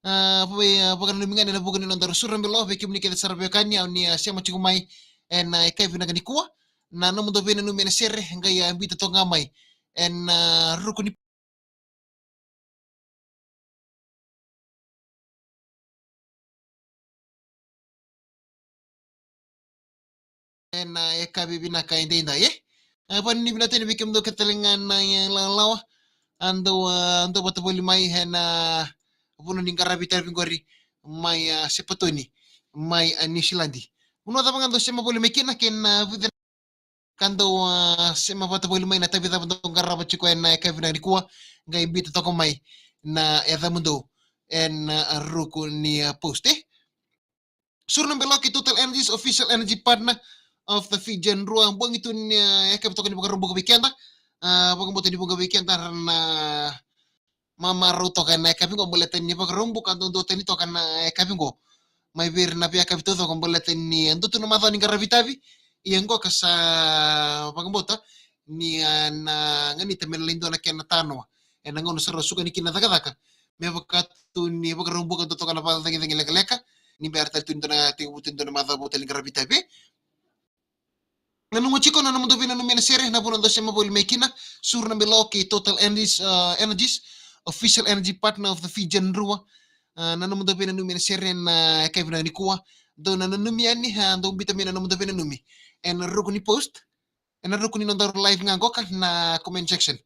Pagan lumingan na bukan non daru suram belo be kimni kete sarbe kanya ni siama chikumai en kai vina gani kuwa na no mundo vena no mena serre ngai ambita to ngamai en rukuni en kabi bina kai ndenda ye pan ni bina tene bikim do ketelengan na lawa ando bata boli mai en puno ni ngarabi tar bingori mai sepatoni mai nisilandi uno ta pangando sema boli mekina ken kando sema bata boli mai na tabi ta bando ngaraba chiko en kabi na kuwa ngai bita to mai na edha mundo en ruku ni post Surna Beloki Total Energies official energy partner of the Fijian Ruang buang itu ni kami tokan di bukan rumbu weekend bukan buat di bukan weekend na mama ru tokan kami kau boleh tanya bukan rumbu kan untuk tani tokan kami kau mai bir na pia kami tu tokan boleh tanya untuk tu nama tu ni karena vitavi yang kau kasa bukan buat ni na ngani temen lindo na kena tano ngono seru suka ni kina taka me bukan tu ni bukan rumbu kan tokan apa tangi tangi leka ni berta tundona tundona madha botel gravita be nanu chiko nanu mundo vina no mena sere na buno dosema bol mekina sur na beloki total energies official energy partner of the Fijian Rua nanu mundo vina no mena sere na kevina ni kuwa do nanu mi ani ha do vitamina nanu mundo vina numi en rukuni post en rukuni no dar live nga goka na comment section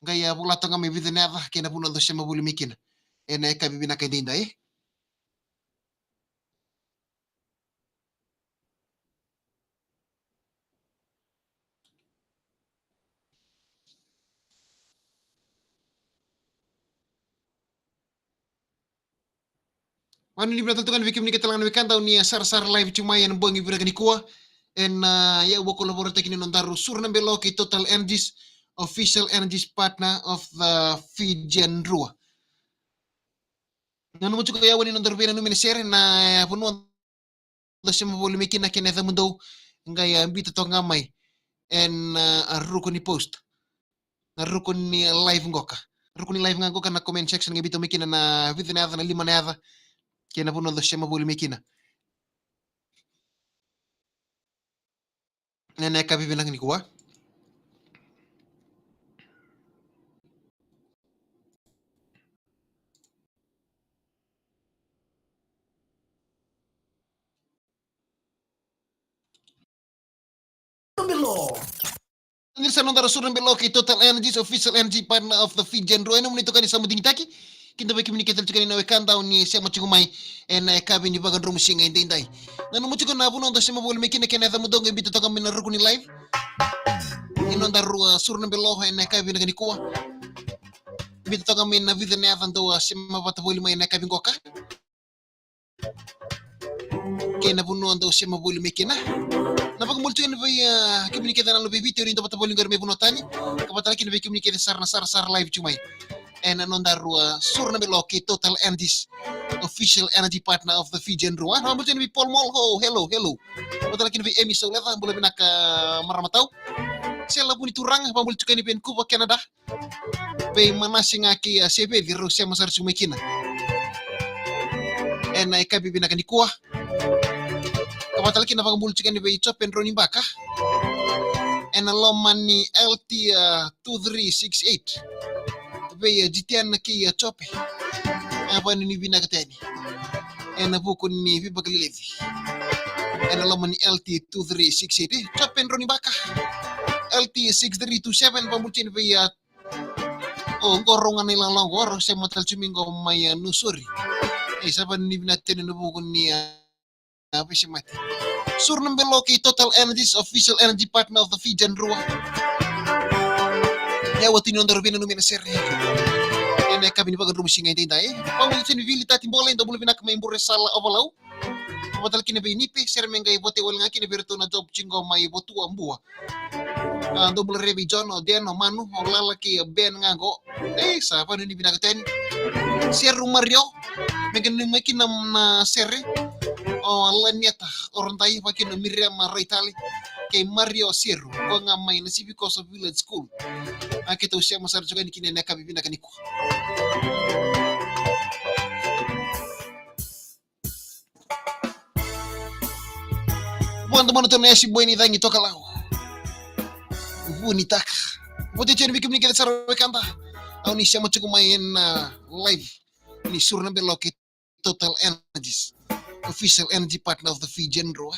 gaya bula tonga me videna kena buno dosema bol mekina en kabibina kadinda Manu ni berata tukan vikim ni ketelangan wekan tau ni sar live cuma yang buang ibu ni kuah en ya ubo kolaborasi kini nontaru surna beloki total energies official energies partner of the Fijian Rua. Nanu mucu kaya wani nontaru bena numene share na punu da sema bolu mekin na kene mundo ngai ambita to ngamai en rukuni post na rukuni live ngoka. Rukuni live ngoka na comment section ngai bito mekin na video na lima na kena punu da sema bolu mekina. Nene kapi bilang ni kuah. Nilsa nondara surun beloki total energies official energy partner of the Fijian Rua eno menentukan di samuding taki kinda baki miniketel tukani na wekanda ni sema chigumai en kabi ni bagan rumu singa indai nanu muchuko na buno ndo sema bol mekine kene da mudonga bito toka mina rukuni live inonda rua surun beloho en kabi ni kuwa bito toka mina vida ne avando sema bata bol mai en kabi ngoka kena buno ndo sema bol mekina napag multo yan ba communicate na lo bibiti rin dapat bolong garme bunotani kapatala kin ba communicate sar live chumay and another sur na beloki total energies official energy partner of the Fijian Rua na multo yan bi Paul Molho hello kapatala kin ba Emi Soleta boleh binaka maramataw sila pun iturang pamulto kan ben Cuba Canada pe manasing aki sebe di Rusia masar chumekina and ay kabi binaka ni kuah kapatala kin napag multo kan ba Chop and Ronnie Baka en lomani LT 2368 be jitian ki chope apa ni bina katani en buku ni bi baglevi en lomani LT 2368 chope Ronnie Baka LT 6327 pamulcin be gorongan ilang longgor saya motel cumingo maya nusuri saban ni bina tene buku ni apa sih mati Surnam Beloki Total Energies official energy partner of the Fijian Rua. Ya wati ni ondor bina numina sere. Ene kami ni bagan rumusing ngayon tayo. Pamuli sini vili tati bola endo bulu binak may mbure sala obalau. Patal kini ba inipe sere mengay bote wal nga kini berto na job chingo may botu ambua. Ando bulu revi John o Den o Manu o lalaki Ben nga go. Sa pa ni binakaten. Sere Mario. Megan ni makin na sere. Lanyata orang tayo pakin Miriam Raitali kay Mario Sierro ko nga may nasibiko sa village school kita siya masarap juga ni kinene kabibina kaniko teman-teman tuh nasi boy ni tangi to kalau Vuni tak. Bote chen bikim ni kele sarwe kanta. Au ni siamo cukup main live ni surna beloki Total Energies, official energy partner of the Fijian Raw.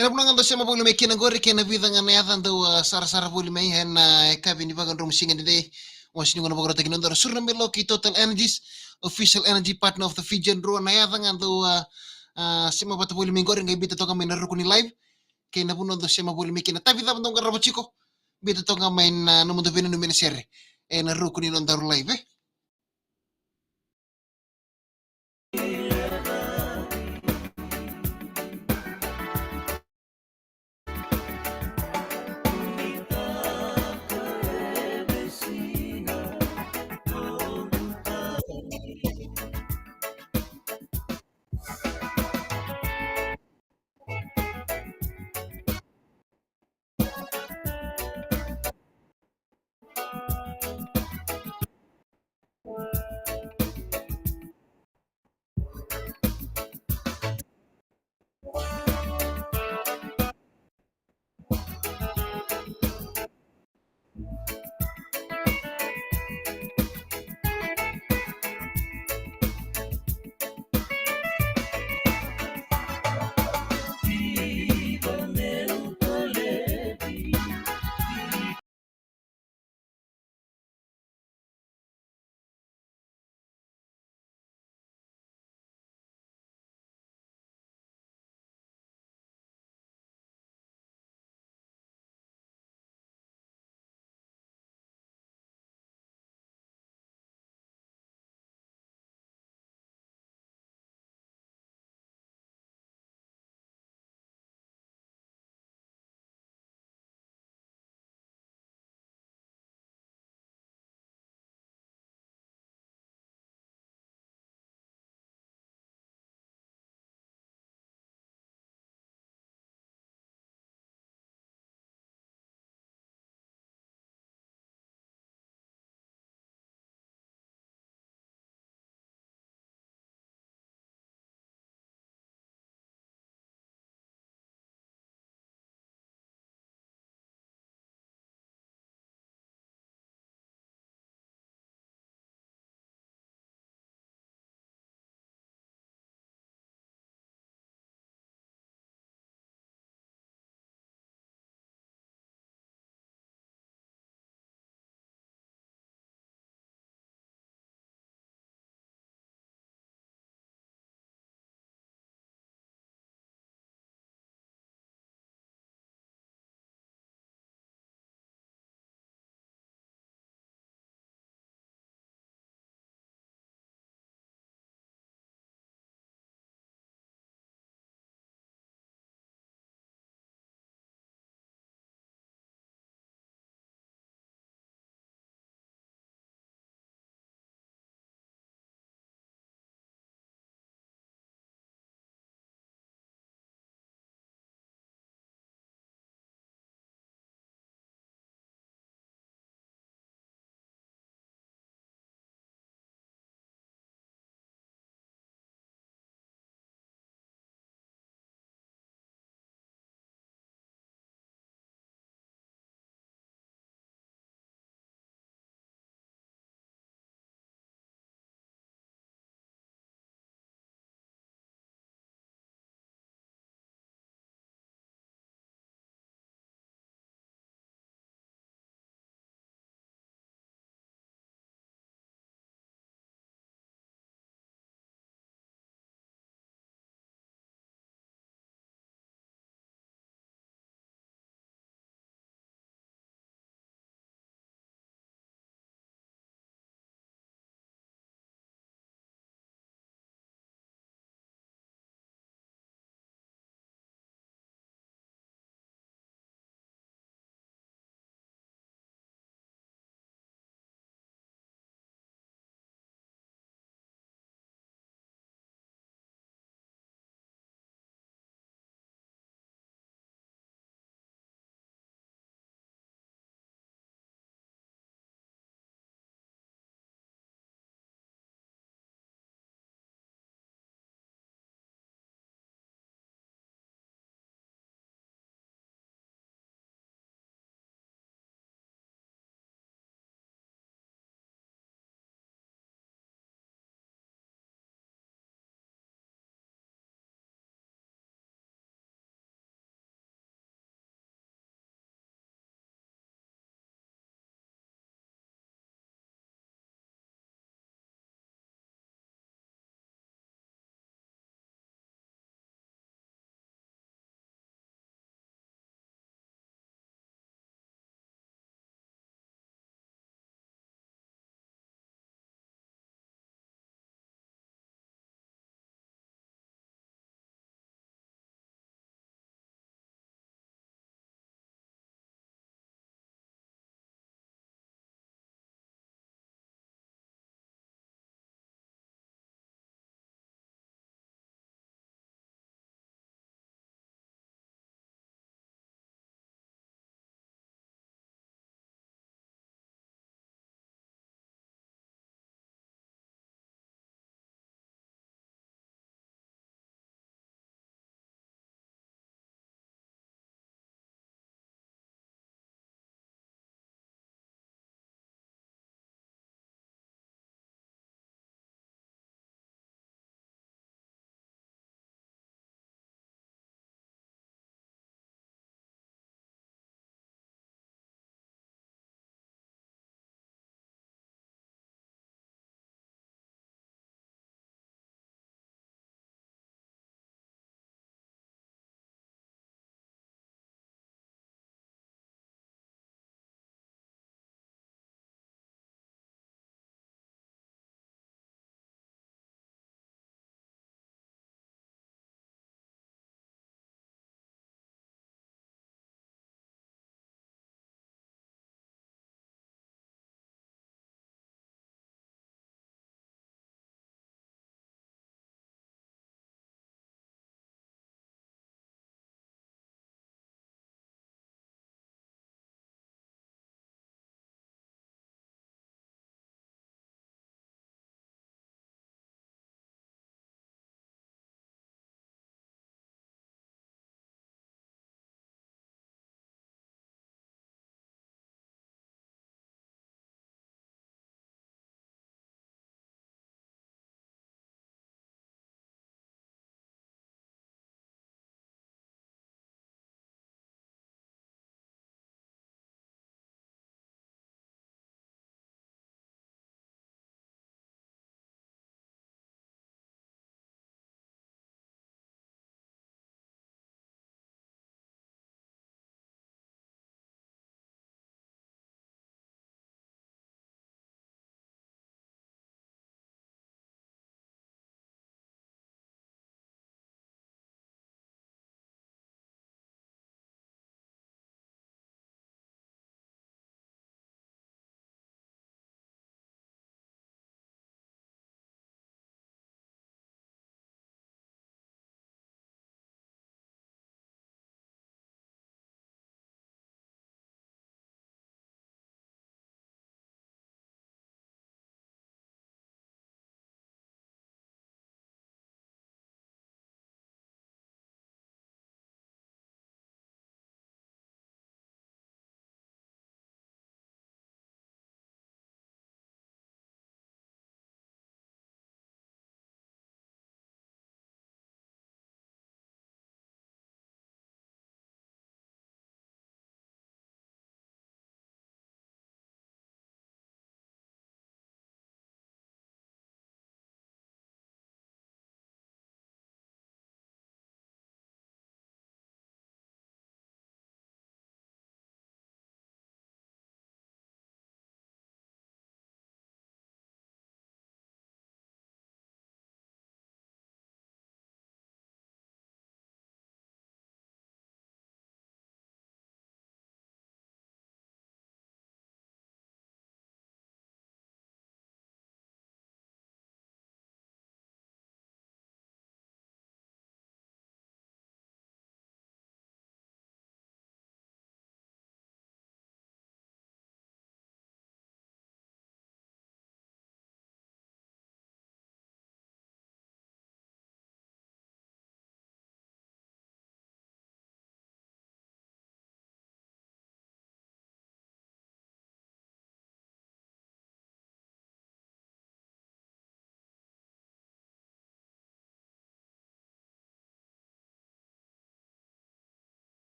Ena punang ando sema bulu mekina gori kena vida ngane ando sara-sara bulu mei hen kabi ni bagan rum singa de wasini ngono bogoro tekin ando surna meloki Total Energies, official energy partner of the Fijian Raw na yadang ando sema bata bulu mei gori ngai bita toka main rukuni live kena puno ando sema bulu mekina tapi ta ando garabo chiko bita toka main no mundo vino no mena sere na rukuni non daru live